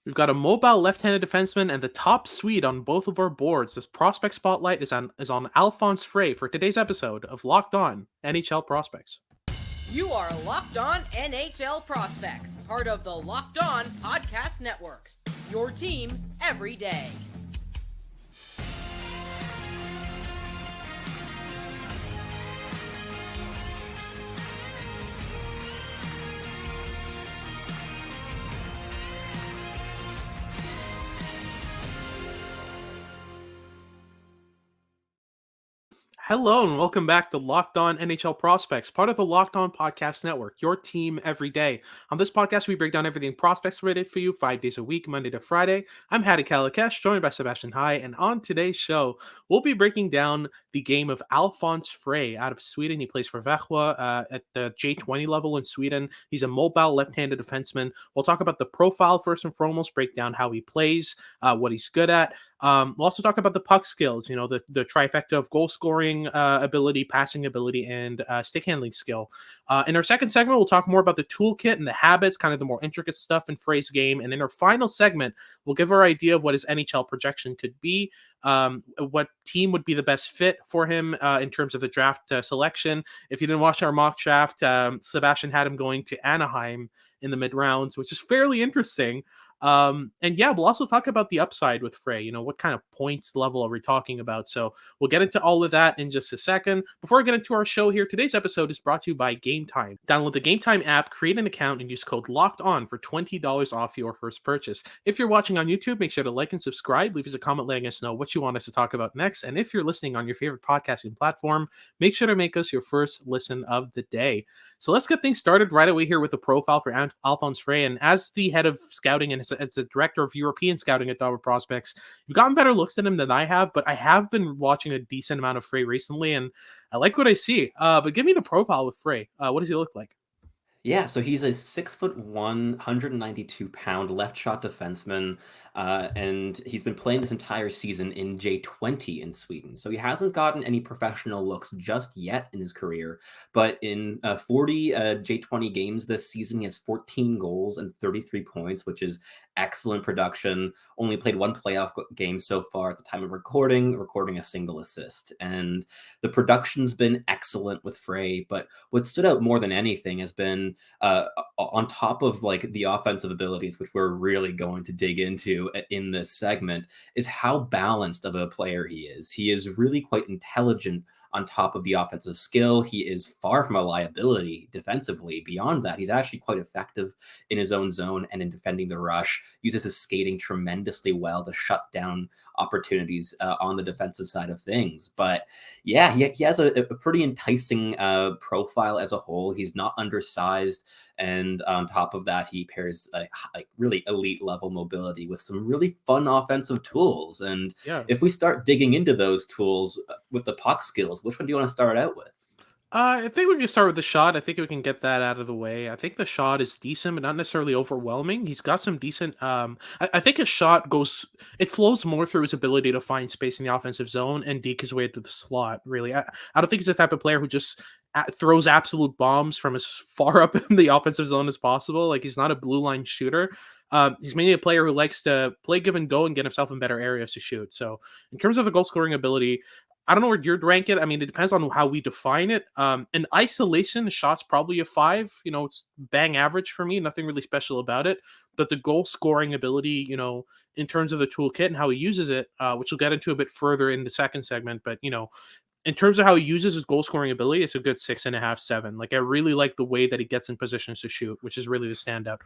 We've got a mobile left-handed defenseman and the top Swede on both of our boards. This prospect spotlight is on Alfons Freij for today's episode of Locked On NHL Prospects. You are Locked On NHL Prospects, part of the Locked On Podcast Network. Your team every day. Hello and welcome back to Locked On NHL Prospects, part of the Locked On Podcast Network, your team every day. On this podcast, we break down everything prospects related for you 5 days a week, Monday to Friday. I'm Hattie Kalikesh, joined by Sebastian Hai, and on today's show, we'll be breaking down the game of Alfons Freij out of Sweden. He plays for Växjö at the J20 level in Sweden. He's a mobile left-handed defenseman. We'll talk about the profile first and foremost, break down how he plays, what he's good at. We'll also talk about the puck skills, the trifecta of goal scoring ability, passing ability, and stick handling skill. In our second segment, we'll talk more about the toolkit and the habits, kind of the more intricate stuff in Freij's game. And in our final segment, we'll give our idea of what his NHL projection could be, what team would be the best fit for him in terms of the draft selection. If you didn't watch our mock draft, Sebastian had him going to Anaheim in the mid rounds, which is fairly interesting. And yeah, we'll also talk about the upside with Freij. What kind of points level are we talking about? So we'll get into all of that in just a second. Before I get into our show here, today's episode is brought to you by GameTime. Download the GameTime app, create an account, and use code LOCKEDON for $20 off your first purchase. If you're watching on YouTube, make sure to like and subscribe. Leave us a comment letting us know what you want us to talk about next. And if you're listening on your favorite podcasting platform, make sure to make us your first listen of the day. So let's get things started right away here with the profile for Alfons Freij. And as the head of scouting and as the director of European scouting at Dobber Prospects, you've gotten better looks at him than I have, but I have been watching a decent amount of Freij recently, and I like what I see. But give me the profile with Freij. What does he look like? Yeah, so he's a 6'1", 192-pound left shot defenseman, and he's been playing this entire season in J20 in Sweden. So he hasn't gotten any professional looks just yet in his career, but in 40 J20 games this season, he has 14 goals and 33 points, which is excellent production. Only played one playoff game so far at the time of recording a single assist. And the production's been excellent with Freij, but what stood out more than anything has been on top of like the offensive abilities, which we're really going to dig into in this segment, is how balanced of a player he is. He is really quite intelligent on top of the offensive skill. He is far from a liability defensively. Beyond that, he's actually quite effective in his own zone and in defending the rush, uses his skating tremendously well to shut down opportunities on the defensive side of things. But yeah, he has a pretty enticing profile as a whole. He's not undersized. And on top of that, he pairs like really elite level mobility with some really fun offensive tools. And Yeah. if we start digging into those tools with the puck skills, which one do you want to start out with? I think we can start with the shot. I think we can get that out of the way. I think the shot is decent, but not necessarily overwhelming. He's got some decent. I think his shot it flows more through his ability to find space in the offensive zone and deke his way to the slot. Really, I don't think he's the type of player who just throws absolute bombs from as far up in the offensive zone as possible. Like, he's not a blue line shooter. He's mainly a player who likes to play give and go and get himself in better areas to shoot. So, in terms of the goal scoring ability, I don't know where you'd rank it. I mean, it depends on how we define it. In isolation, the shot's probably a 5. It's bang average for me. Nothing really special about it. But the goal scoring ability, in terms of the toolkit and how he uses it, which we'll get into a bit further in the second segment. But, in terms of how he uses his goal scoring ability, it's a good 6.5, 7. Like, I really like the way that he gets in positions to shoot, which is really the standout.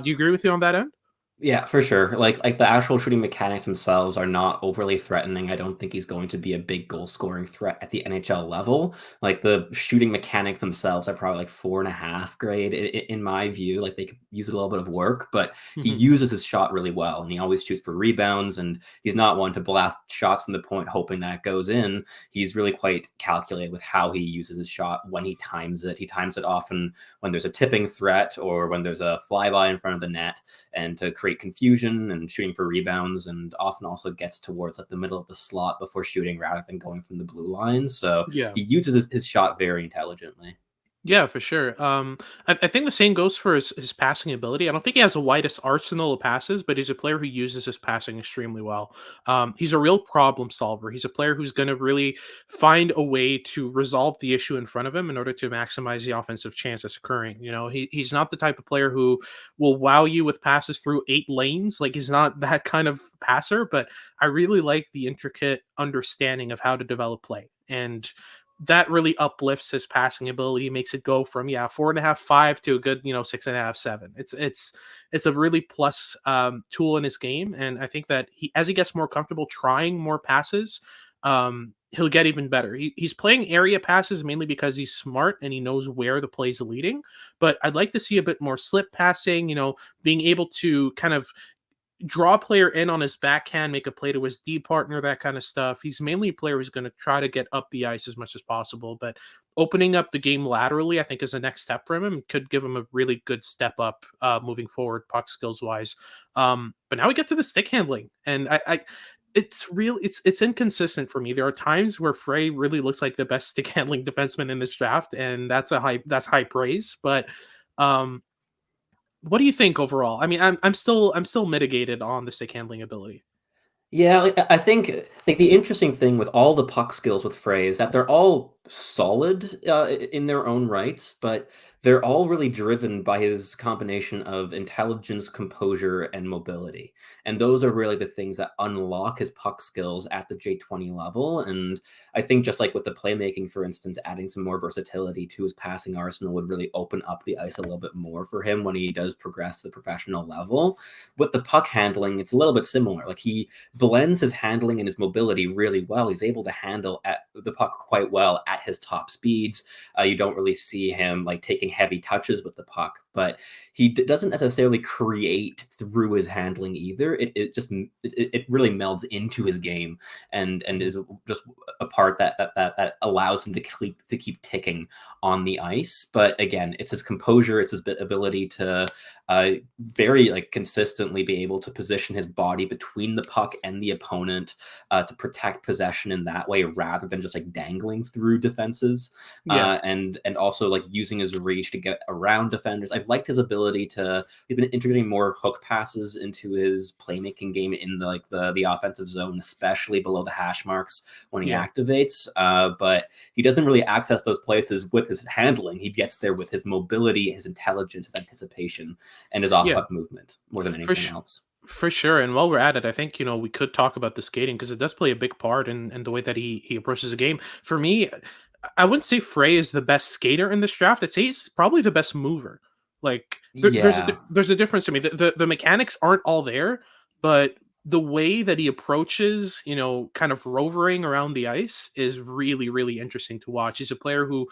Do you agree with you on that end? Yeah, for sure. Like the actual shooting mechanics themselves are not overly threatening. I don't think he's going to be a big goal scoring threat at the NHL level. Like the shooting mechanics themselves are probably like 4.5 grade in my view. Like they could use a little bit of work, but he uses his shot really well, and he always shoots for rebounds. And he's not one to blast shots from the point hoping that goes in. He's really quite calculated with how he uses his shot when he times it. He times it often when there's a tipping threat or when there's a flyby in front of the net, and to create confusion and shooting for rebounds, and often also gets towards like the middle of the slot before shooting rather than going from the blue line. So Yeah. he uses his shot very intelligently. Yeah, for sure. I think the same goes for his passing ability. I don't think he has the widest arsenal of passes, but he's a player who uses his passing extremely well. He's a real problem solver. He's a player who's going to really find a way to resolve the issue in front of him in order to maximize the offensive chance that's occurring. He's not the type of player who will wow you with passes through 8 lanes. Like, he's not that kind of passer, but I really like the intricate understanding of how to develop play. And that really uplifts his passing ability, makes it go from 4.5, 5 to a good 6.5, 7. It's a really plus tool in his game, and I think that as he gets more comfortable trying more passes, he'll get even better. He's playing area passes mainly because he's smart and he knows where the play's leading. But I'd like to see a bit more slip passing, being able to kind of draw a player in on his backhand, make a play to his D partner, that kind of stuff. He's mainly a player who's going to try to get up the ice as much as possible, but opening up the game laterally, I think, is the next step for him and could give him a really good step up moving forward, puck skills wise. But now we get to the stick handling, and it's inconsistent for me. There are times where Frey really looks like the best stick handling defenseman in this draft, and that's high praise, but um what do you think overall? I mean, I'm still mitigated on the stick handling ability. Yeah, like, I think like the interesting thing with all the puck skills with Frey is that they're all solid in their own rights, but they're all really driven by his combination of intelligence, composure, and mobility. And those are really the things that unlock his puck skills at the J20 level. And I think just like with the playmaking, for instance, adding some more versatility to his passing arsenal would really open up the ice a little bit more for him when he does progress to the professional level. With the puck handling, it's a little bit similar. Like he blends his handling and his mobility really well. He's able to handle at the puck quite well at his top speeds. You don't really see him like taking heavy touches with the puck, but he doesn't necessarily create through his handling either. It really melds into his game and is just a part that allows him to keep ticking on the ice. But again, it's his composure, it's his ability to very like consistently be able to position his body between the puck and the opponent to protect possession in that way rather than just like dangling through defenses Yeah, and also like using his reach to get around defenders. I've liked his ability to he's been integrating more hook passes into his playmaking game in the offensive zone, especially below the hash marks when he yeah. activates. But he doesn't really access those places with his handling. He gets there with his mobility, his intelligence, his anticipation, and his off Yeah, puck movement more than for anything sh- else. for sure. And while we're at it, I think we could talk about the skating because it does play a big part in the way that he approaches the game. For me, I wouldn't say Frey is the best skater in this draft. I'd say he's probably the best mover. Like Yeah. there's a difference to me. The mechanics aren't all there, but the way that he approaches, kind of rovering around the ice is really, really interesting to watch. He's a player who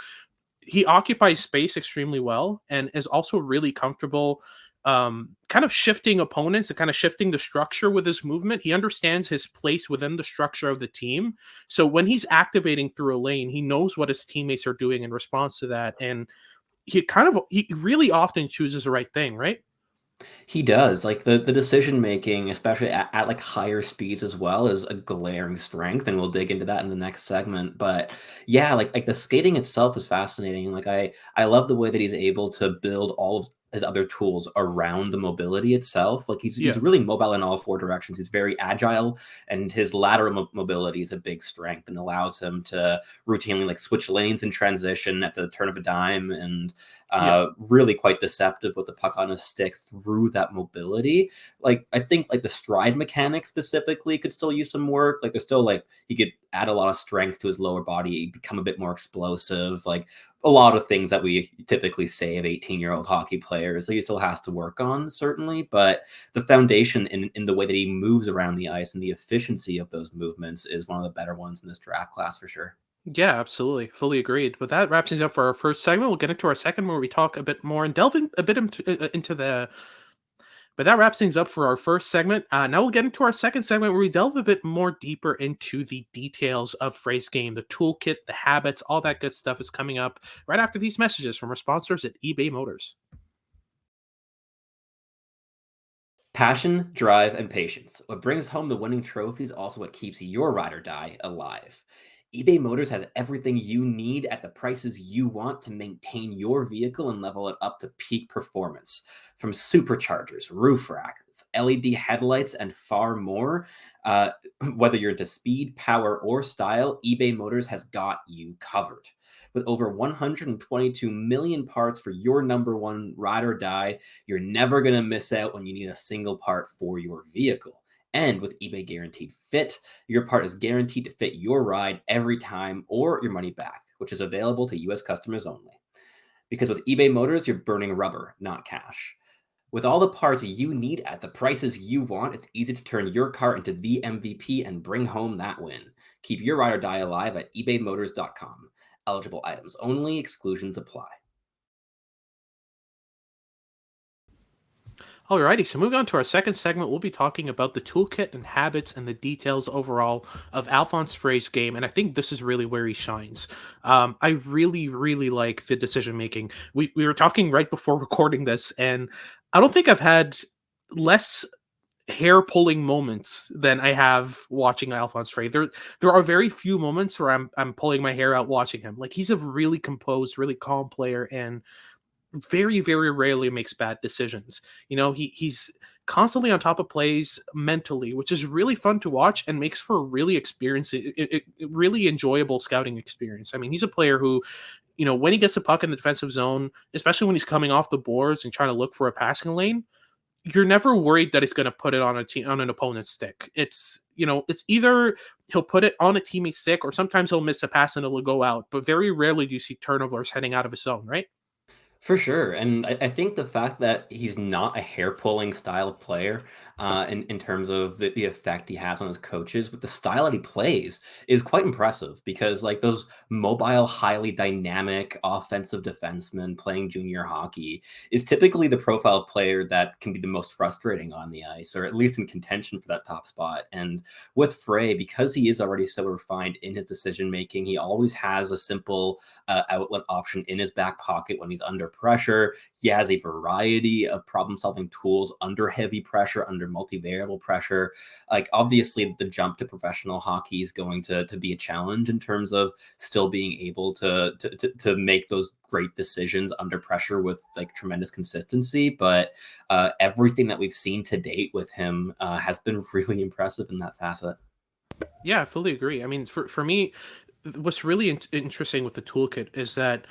he occupies space extremely well and is also really comfortable kind of shifting opponents and kind of shifting the structure with his movement. He understands his place within the structure of the team. So when he's activating through a lane, he knows what his teammates are doing in response to that. And he really often chooses the right thing, right? He does. Like the decision making, especially at like higher speeds as well, is a glaring strength, and we'll dig into that in the next segment. But yeah, like the skating itself is fascinating. Like I love the way that he's able to build all of his other tools around the mobility itself. Like he's Yeah. really mobile in all four directions. He's very agile, and his lateral mobility is a big strength and allows him to routinely like switch lanes in transition at the turn of a dime and Yeah. really quite deceptive with the puck on a stick through that mobility. Like I think like the stride mechanic specifically could still use some work. Like there's still like he could add a lot of strength to his lower body, become a bit more explosive. Like a lot of things that we typically say of 18-year-old hockey players, he still has to work on certainly. But the foundation in the way that he moves around the ice and the efficiency of those movements is one of the better ones in this draft class for sure. Yeah, absolutely. Fully agreed. But that wraps things up for our first segment. We'll get into our second where we talk a bit more and delve in, a bit into the. But that wraps things up for our first segment. Now we'll get into our second segment where we delve a bit more deeper into the details of Frey's game, the toolkit, the habits, all that good stuff is coming up right after these messages from our sponsors at eBay Motors. Passion, drive, and patience. What brings home the winning trophies also what keeps your ride or die alive. eBay Motors has everything you need at the prices you want to maintain your vehicle and level it up to peak performance. From superchargers, roof racks, LED headlights, and far more. Uh, whether you're into speed, power, or style, eBay Motors has got you covered. With over 122 million parts for your number one ride or die, you're never going to miss out when you need a single part for your vehicle. And with eBay Guaranteed Fit, your part is guaranteed to fit your ride every time or your money back, which is available to US customers only. Because with eBay Motors, you're burning rubber, not cash. With all the parts you need at the prices you want, it's easy to turn your car into the MVP and bring home that win. Keep your ride or die alive at ebaymotors.com. Eligible items only, exclusions apply. Alrighty, so moving on to our second segment, we'll be talking about the toolkit and habits and the details overall of Alfons Freij's game, and I think this is really where he shines. I really, really like the decision making. We were talking right before recording this, and I don't think I've had less hair pulling moments than I have watching Alphonse Frey. There are very few moments where I'm pulling my hair out watching him. Like he's a really composed, really calm player, and very, very rarely makes bad decisions. He's constantly on top of plays mentally, which is really fun to watch and makes for a really really enjoyable scouting experience. I mean, he's a player who, when he gets the puck in the defensive zone, especially when he's coming off the boards and trying to look for a passing lane, you're never worried that he's going to put it on an opponent's stick. It's either he'll put it on a teammate's stick or sometimes he'll miss a pass and it'll go out. But very rarely do you see turnovers heading out of his zone, right? For sure, and I think the fact that he's not a hair-pulling style of player, in terms of the effect he has on his coaches, with the style that he plays is quite impressive because, like, those mobile, highly dynamic offensive defensemen playing junior hockey is typically the profile of player that can be the most frustrating on the ice, or at least in contention for that top spot. And with Frey, because he is already so refined in his decision-making, he always has a simple outlet option in his back pocket when he's under pressure. He has a variety of problem solving tools under heavy pressure, under multivariable pressure. Like, obviously, the jump to professional hockey is going to be a challenge in terms of still being able to make those great decisions under pressure with like tremendous consistency. But everything that we've seen to date with him has been really impressive in that facet. Yeah, I fully agree. I mean, for me, what's really interesting with the toolkit is that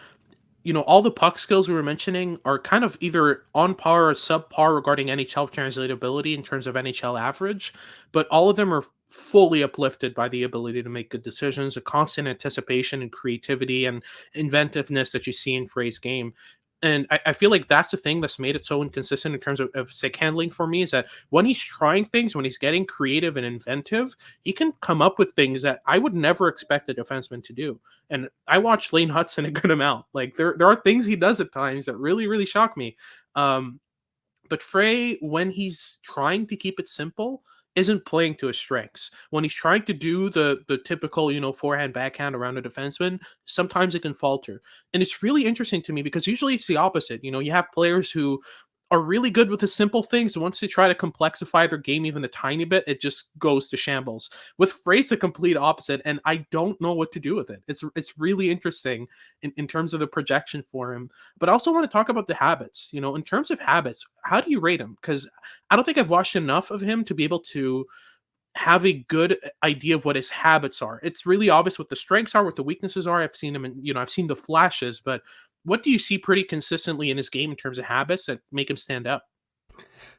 all the puck skills we were mentioning are kind of either on par or subpar regarding NHL translatability in terms of NHL average, but all of them are fully uplifted by the ability to make good decisions, a constant anticipation and creativity and inventiveness that you see in Frey's game. And I feel like that's the thing that's made it so inconsistent in terms of stick handling for me is that when he's trying things, when he's getting creative and inventive, he can come up with things that I would never expect a defenseman to do. And I watched Lane Hudson a good amount. Like there are things he does at times that really, really shock me. But Frey, when he's trying to keep it simple, isn't playing to his strengths. When he's trying to do the typical, forehand backhand around a defenseman, sometimes it can falter. And it's really interesting to me because usually it's the opposite. You have players who are really good with the simple things. Once they try to complexify their game even a tiny bit, it just goes to shambles. With Frey's the complete opposite, and I don't know what to do with it. It's really interesting in terms of the projection for him. But I also want to talk about the habits. In terms of habits, how do you rate him? Because I don't think I've watched enough of him to be able to have a good idea of what his habits are. It's really obvious what the strengths are, what the weaknesses are. I've seen him in, I've seen the flashes, but what do you see pretty consistently in his game in terms of habits that make him stand out?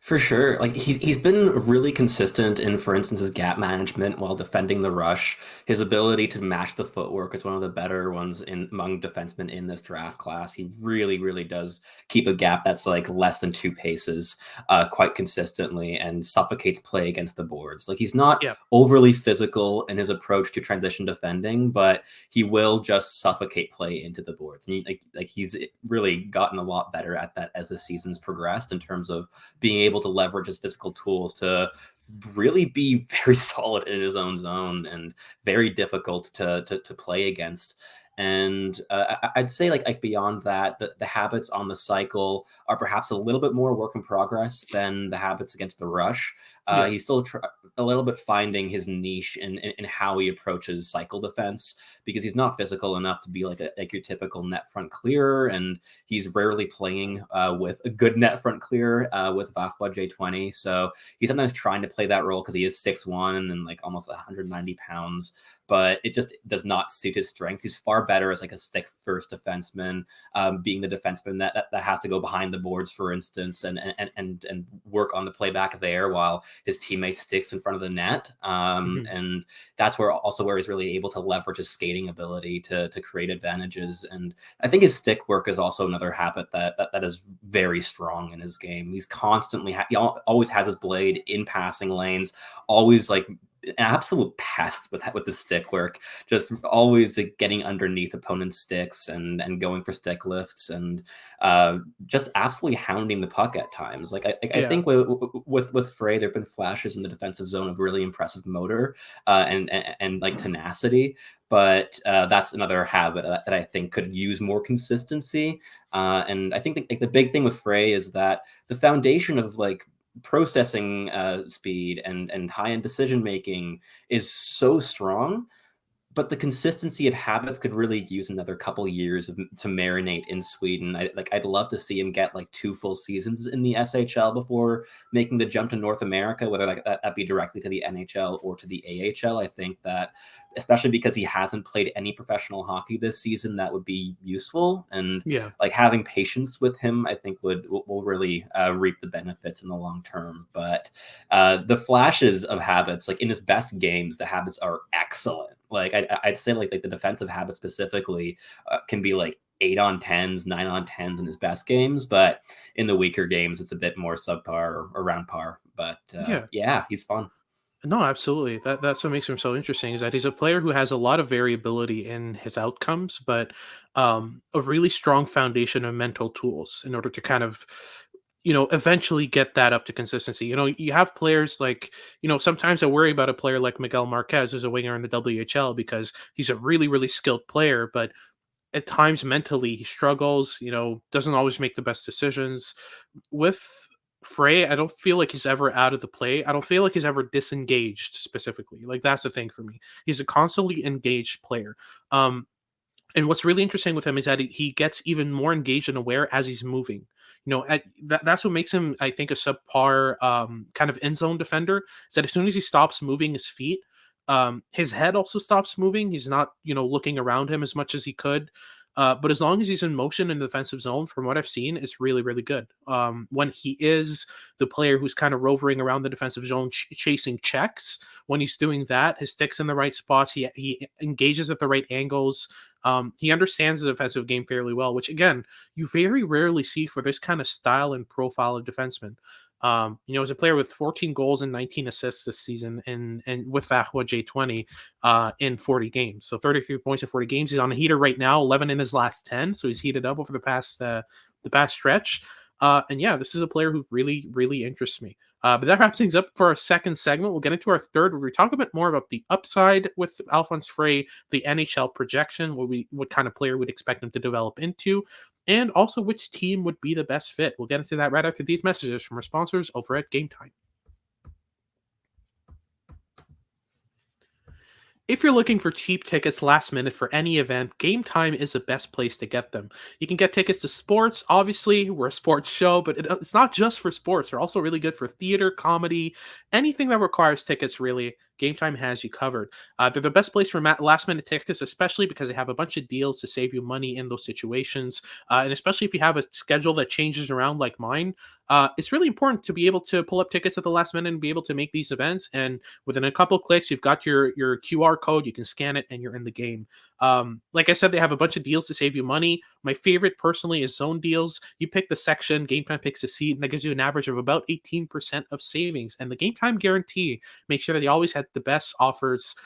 For sure. Like he's been really consistent in, for instance, his gap management while defending the rush. His ability to match the footwork is one of the better ones in among defensemen in this draft class. He really, really does keep a gap that's like less than 2 paces quite consistently and suffocates play against the boards. Like he's not Yeah. overly physical in his approach to transition defending, but he will just suffocate play into the boards. And he's really gotten a lot better at that as the season's progressed in terms of being able to leverage his physical tools to really be very solid in his own zone and very difficult to play against. And I'd say like beyond that, the habits on the cycle are perhaps a little bit more work in progress than the habits against the rush. Yeah. He's still a little bit finding his niche in how he approaches cycle defense, because he's not physical enough to be like your typical net front clearer, and he's rarely playing with a good net front clearer with Vahwa J20. So he's sometimes trying to play that role because he is 6'1" and like almost 190 pounds, but it just does not suit his strength. He's far better as like a stick first defenseman, being the defenseman that has to go behind the boards, for instance, and work on the playback there while his teammate sticks in front of the net. And that's where he's really able to leverage his skating ability to create advantages. And I think his stick work is also another habit that is very strong in his game. He's constantly he always has his blade in passing lanes, always like an absolute pest with the stick work, just always like getting underneath opponents' sticks and going for stick lifts, and just absolutely hounding the puck at times. Like I think with Freij, there have been flashes in the defensive zone of really impressive motor and like tenacity, but that's another habit that I think could use more consistency. And I think the big thing with Freij is that the foundation of like processing speed and high-end decision making is so strong, but the consistency of habits could really use another couple years to marinate in Sweden. I'd love to see him get like 2 full seasons in the SHL before making the jump to North America, whether that be directly to the NHL or to the AHL. I think that, especially because he hasn't played any professional hockey this season, that would be useful. And like having patience with him, I think will really reap the benefits in the long term. But the flashes of habits, like in his best games, the habits are excellent. Like I'd say like the defensive habits specifically can be like 8-on-10s, 9-on-10s in his best games, but in the weaker games, it's a bit more subpar or around par. But yeah, he's fun. No, absolutely. That's what makes him so interesting, is that he's a player who has a lot of variability in his outcomes, but a really strong foundation of mental tools in order to kind of, eventually get that up to consistency. You have players like, sometimes I worry about a player like Miguel Marquez, who's a winger in the WHL, because he's a really, really skilled player, but at times mentally he struggles, doesn't always make the best decisions. With Freij, I don't feel like he's ever out of the play. I don't feel like he's ever disengaged specifically. Like, that's the thing for me. He's a constantly engaged player. And what's really interesting with him is that he gets even more engaged and aware as he's moving. That's what makes him, I think, a subpar kind of end zone defender. Is that as soon as he stops moving his feet, his head also stops moving. He's not, looking around him as much as he could. But as long as he's in motion in the defensive zone, from what I've seen, it's really, really good. When he is the player who's kind of rovering around the defensive zone, chasing checks, when he's doing that, his stick's in the right spots. He engages at the right angles. He understands the defensive game fairly well, which again, you very rarely see for this kind of style and profile of defenseman. As a player with 14 goals and 19 assists this season, and with Vahwa J20 in 40 games, so 33 points in 40 games. He's on a heater right now, 11 in his last 10, so he's heated up over the past stretch. And yeah, this is a player who really, really interests me. But that wraps things up for our second segment. We'll get into our third, where we talk a bit more about the upside with Alfons Freij, the NHL projection, what kind of player we'd expect him to develop into, and also which team would be the best fit. We'll get into that right after these messages from our sponsors over at GameTime. If you're looking for cheap tickets last minute for any event, GameTime is the best place to get them. You can get tickets to sports. Obviously, we're a sports show, but it's not just for sports. They're also really good for theater, comedy, anything that requires tickets, really. GameTime has you covered. They're the best place for last minute tickets, especially because they have a bunch of deals to save you money in those situations. And especially if you have a schedule that changes around like mine, it's really important to be able to pull up tickets at the last minute and be able to make these events. And within a couple clicks, you've got your QR code, you can scan it, and you're in the game. Like I said, they have a bunch of deals to save you money. My favorite personally is zone deals. You pick the section, Game Time picks a seat, and that gives you an average of about 18% of savings. And the Game Time guarantee makes sure that they always have the best offers.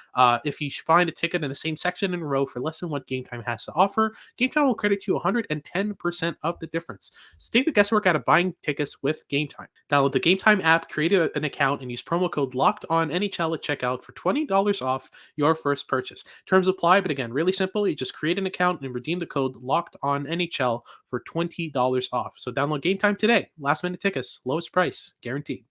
If you find a ticket in the same section in a row for less than what Game Time has to offer, Game Time will credit you 110% of the difference. So take the guesswork out of buying tickets with Game Time. Download the Game Time app, create an account, and use promo code LOCKEDONNHL at checkout for $20 off your first purchase. Terms apply, but again, really simple. You just create an account and redeem the code LOCKEDONNHL for $20 off. So download Game Time today. Last minute tickets, lowest price, guaranteed.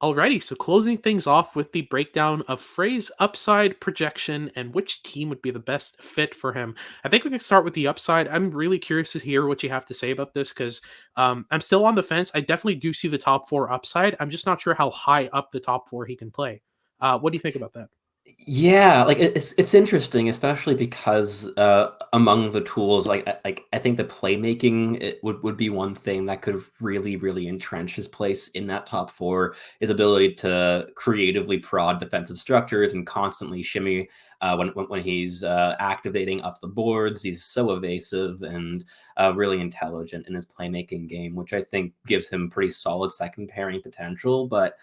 Alrighty, so closing things off with the breakdown of Frey's upside projection and which team would be the best fit for him. I think we can start with the upside. I'm really curious to hear what you have to say about this because I'm still on the fence. I definitely do see the top four upside. I'm just not sure how high up the top four he can play. What do you think about that? Yeah, like it's interesting, especially because among the tools, I think the playmaking would be one thing that could really entrench his place in that top four. His ability to creatively prod defensive structures and constantly shimmy when he's activating up the boards. He's so evasive and really intelligent in his playmaking game, which I think gives him pretty solid second pairing potential. But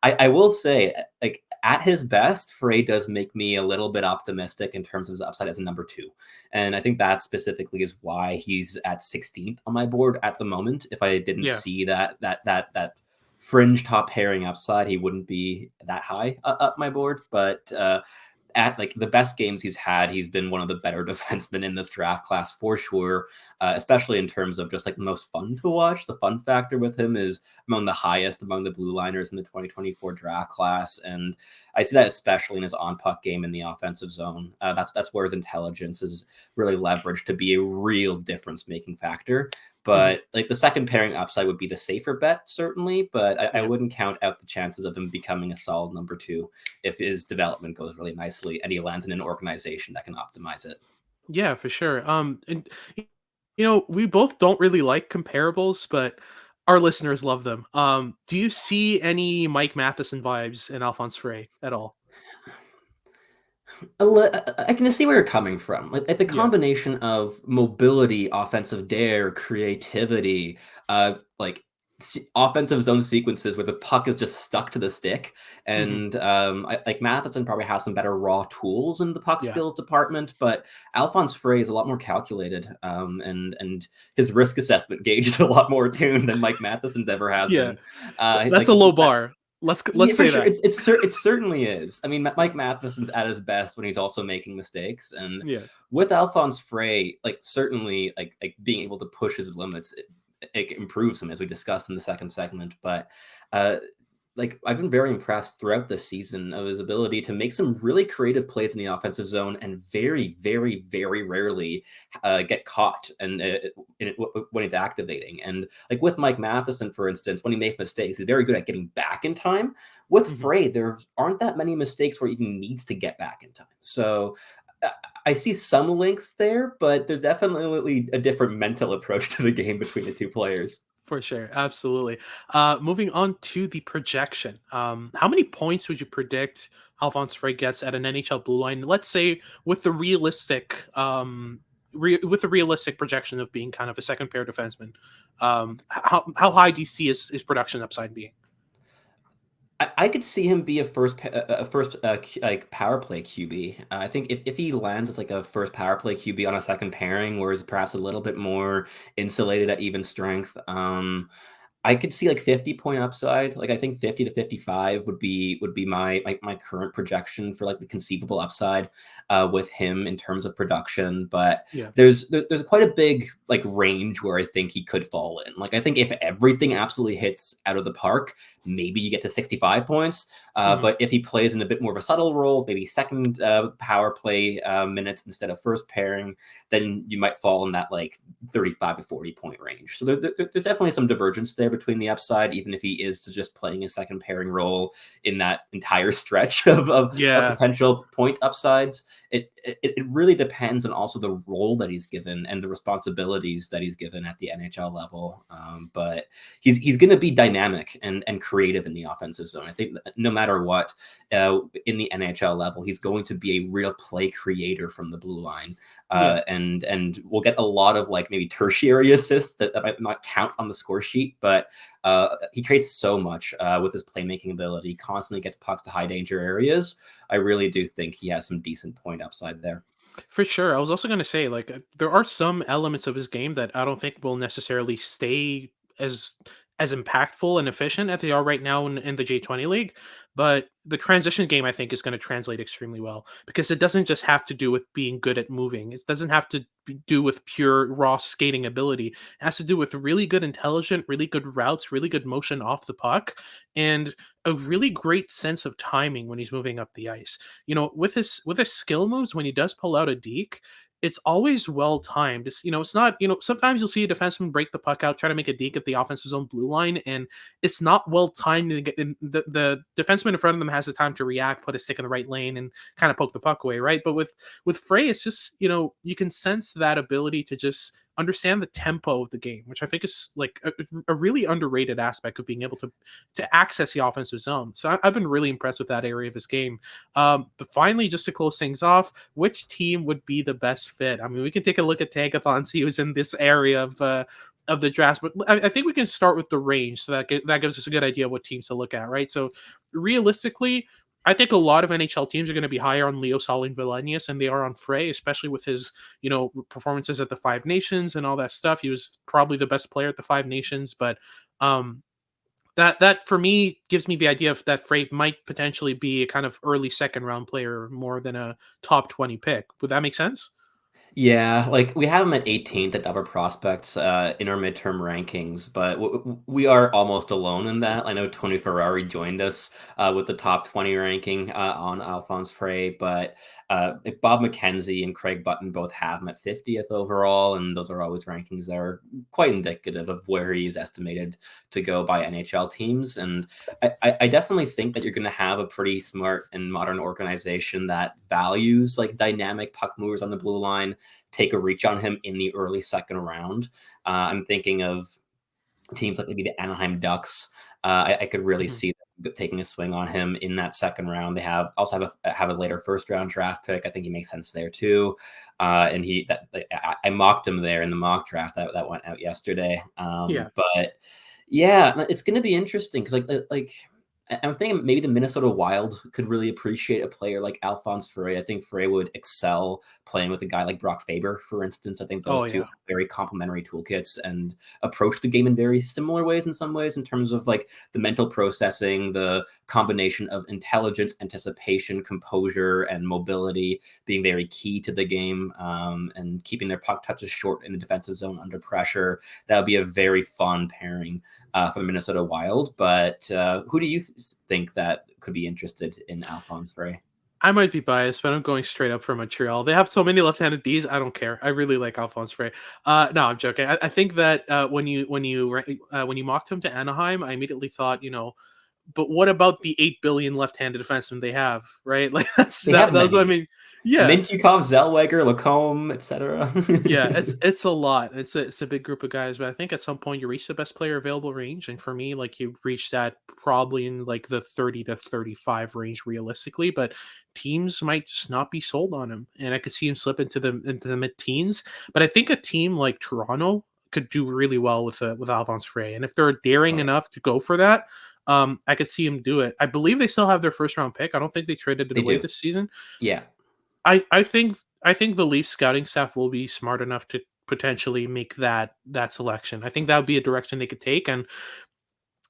I will say, like at his best, Frey does make me a little bit optimistic in terms of his upside as a number two, and I think that specifically is why he's at 16th on my board at the moment. If I didn't Yeah. see that fringe top pairing upside, he wouldn't be that high up my board. But at like the best games he's had, he's been one of the better defensemen in this draft class for sure, especially in terms of just like the most fun to watch. The fun factor with him is among the highest among the blue liners in the 2024 draft class. And I see that especially in his on puck game in the offensive zone. That's where his intelligence is really leveraged to be a real difference making factor. Mhm. But like the second pairing upside would be the safer bet, certainly. But I Yeah. wouldn't count out the chances of him becoming a solid number two if his development goes really nicely and he lands in an organization that can optimize it. Yeah, for sure. And we both don't really like comparables, but our listeners love them. Do you see any Mike Matheson vibes in Alphonse Frey at all? I can see where you're coming from. Like the Yeah. combination of mobility, offensive dare, creativity, like offensive zone sequences where the puck is just stuck to the stick, Hmm. and like Matheson probably has some better raw tools in the puck Yeah. skills department, but Alphonse Frey is a lot more calculated, and his risk assessment gauge is a lot more tuned than Mike Matheson's ever has Yeah. been. That's a low bar. Let's Yeah, for say sure. that. It certainly is. I mean, Mike Matheson's at his best when he's also making mistakes, and Yeah. with Alphonse Frey, like certainly, like being able to push his limits, it improves him as we discussed in the second segment. But uh, like I've been very impressed throughout the season of his ability to make some really creative plays in the offensive zone and very rarely get caught and when he's activating. And like with Mike Matheson, for instance, when he makes mistakes, he's very good at getting back in time. With Hmm. Frey, there aren't that many mistakes where he even needs to get back in time. So uh, I see some links there, but there's definitely a different mental approach to the game between the two players. For sure. Absolutely. Moving on to the projection. How many points would you predict Alphonse Frey gets at an NHL blue line? Let's say with the realistic projection of being kind of a second pair defenseman. How high do you see his production upside being? I could see him be like power play QB. I think if he lands as like a first power play QB on a second pairing, where he's perhaps a little bit more insulated at even strength, I could see like 50-point upside. Like I think 50 to 55 would be my current projection for like the conceivable upside with him in terms of production. But Yeah. there's quite a big like range where I think he could fall in. Like I think if everything absolutely hits out of the park, maybe you get to 65 points. Mhm. But if he plays in a bit more of a subtle role, maybe second power play minutes instead of first pairing, then you might fall in that like 35 to 40 point range. So there's definitely some divergence there between the upside, even if he is to just playing a second pairing role in that entire stretch of Yeah. potential point upsides. It really depends on also the role that he's given and the responsibilities that he's given at the NHL level. But he's going to be dynamic and creative in the offensive zone. I think no matter what, in the NHL level, he's going to be a real play creator from the blue line. Yeah. And we'll get a lot of like maybe tertiary assists that might not count on the score sheet, but he creates so much with his playmaking ability, constantly gets pucks to high danger areas. I really do think he has some decent point upside there. For sure. I was also going to say, like, there are some elements of his game that I don't think will necessarily stay as as impactful and efficient as they are right now in the J20 league. But the transition game, I think, is going to translate extremely well because it doesn't just have to do with being good at moving. It doesn't have to do with pure raw skating ability. It has to do with really good intelligent, really good routes, really good motion off the puck, and a really great sense of timing when he's moving up the ice. With his skill moves, when he does pull out a deke, it's always well timed. It's not, sometimes you'll see a defenseman break the puck out, try to make a deke at the offensive zone blue line, and it's not well timed. The defenseman in front of them has the time to react, put a stick in the right lane, and kind of poke the puck away, right? But with Frey, it's just, you can sense that ability to just understand the tempo of the game, which I think is like a really underrated aspect of being able to access the offensive zone. So I've been really impressed with that area of his game. But finally, just to close things off, which team would be the best fit? I mean, we can take a look at Tankathon, see who's in this area of the draft, but I think we can start with the range, so that gives us a good idea of what teams to look at, right? So realistically, I think a lot of NHL teams are going to be higher on Leo Saling Vilenius than they are on Frey, especially with his, performances at the Five Nations and all that stuff. He was probably the best player at the Five Nations, but um, that for me gives me the idea of that Frey might potentially be a kind of early second round player more than a top 20 pick. Would that make sense? Yeah, like we have him at 18th at Double Prospects in our midterm rankings, but we are almost alone in that. I know Tony Ferrari joined us with the top 20 ranking on Alphonse Frey, but Bob McKenzie and Craig Button both have him at 50th overall, and those are always rankings that are quite indicative of where he's estimated to go by NHL teams. And I definitely think that you're going to have a pretty smart and modern organization that values like dynamic puck movers on the blue line, take a reach on him in the early second round. I'm thinking of teams like maybe the Anaheim Ducks. I could really Mhm. see them taking a swing on him in that second round. They have a later first round draft pick. I think he makes sense there too. And I mocked him there in the mock draft that went out yesterday. Yeah. But yeah, it's going to be interesting because I'm thinking maybe the Minnesota Wild could really appreciate a player like Alphonse Frey. I think Frey would excel playing with a guy like Brock Faber, for instance. I think Oh those two have yeah. very complementary toolkits and approach the game in very similar ways in some ways in terms of like the mental processing, the combination of intelligence, anticipation, composure, and mobility being very key to the game, and keeping their puck touches short in the defensive zone under pressure. That would be a very fun pairing for the Minnesota Wild. But who do you think that could be interested in Alphonse Frey? I might be biased, but I'm going straight up for Montreal. They have so many left-handed Ds. I don't care. I really like Alphonse Frey. No, I'm joking. I think that when you mocked him to Anaheim, I immediately thought, but what about the 8 billion left-handed defensemen they have, right? Like They have that was what I many. mean. Yeah, Mintyukov, Zellweger, Lacombe, etc. yeah, it's a lot. It's a big group of guys, but I think at some point you reach the best player available range, and for me, like you reach that probably in like the 30 to 35 range realistically. But teams might just not be sold on him, and I could see him slip into the mid teens. But I think a team like Toronto could do really well with Alphonse Frey, and if they're daring Oh, yeah. enough to go for that, I could see him do it. I believe they still have their first round pick. I don't think they traded it They away do. this season. Yeah. I think the Leafs scouting staff will be smart enough to potentially make that selection. I think that would be a direction they could take. And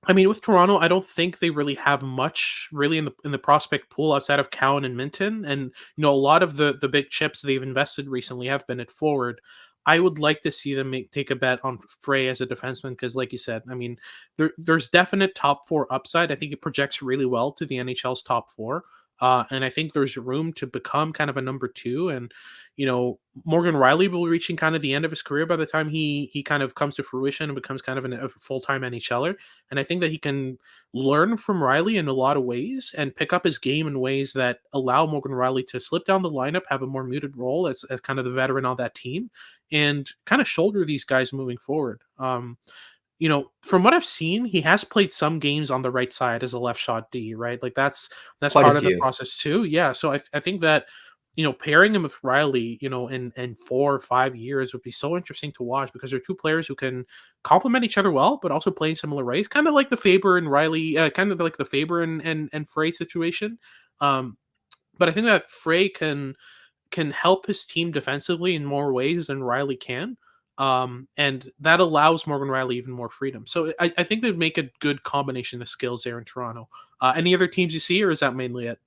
I mean, with Toronto, I don't think they really have much really in the prospect pool outside of Cowan and Minton. And a lot of the big chips they've invested recently have been at forward. I would like to see them take a bet on Frey as a defenseman because, like you said, I mean, there's definite top four upside. I think it projects really well to the NHL's top four. And I think there's room to become kind of a number two. And Morgan Riley will be reaching kind of the end of his career by the time he kind of comes to fruition and becomes kind of a full time NHLer. And I think that he can learn from Riley in a lot of ways and pick up his game in ways that allow Morgan Riley to slip down the lineup, have a more muted role as kind of the veteran on that team, and kind of shoulder these guys moving forward. From what I've seen, he has played some games on the right side as a left shot D, right? Like that's Quite a part of the few. process too. Yeah. So I think that, pairing him with Riley, in 4 or 5 years would be so interesting to watch because they're two players who can complement each other well, but also play in similar ways. Kind of like the Faber and Riley, kind of like the Faber and Frey situation. Um, but I think that Frey can help his team defensively in more ways than Riley can. And that allows Morgan Riley even more freedom. So I think they'd make a good combination of skills there in Toronto. Any other teams you see, or is that mainly it?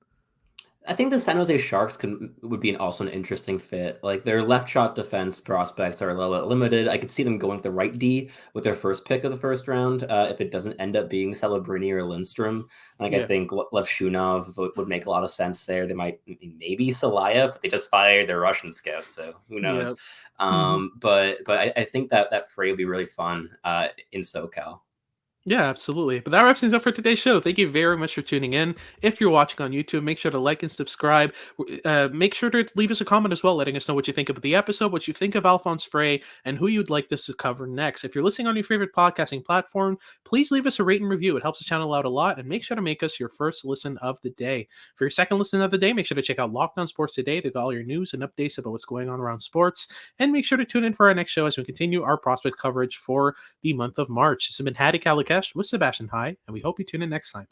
I think the San Jose Sharks would be also an interesting fit. Like their left shot defense prospects are a little bit limited. I could see them going with the right D with their first pick of the first round. If it doesn't end up being Celebrini or Lindstrom, like I Yeah. think Lev Shunov would make a lot of sense there. They might maybe Salaya, but they just fired their Russian scout, so who Yeah. knows? Mhm. But I think that fray would be really fun in SoCal. Yeah, absolutely. But that wraps things up for today's show. Thank you very much for tuning in. If you're watching on YouTube, make sure to like and subscribe. Make sure to leave us a comment as well, letting us know what you think of the episode, what you think of Alfons Freij, and who you'd like this to cover next. If you're listening on your favorite podcasting platform, please leave us a rate and review. It helps the channel out a lot, and make sure to make us your first listen of the day. For your second listen of the day, make sure to check out Locked On Sports Today to get all your news and updates about what's going on around sports. And make sure to tune in for our next show as we continue our prospect coverage for the month of March. This has been Hattie Kalikesh with Sebastian High, and we hope you tune in next time.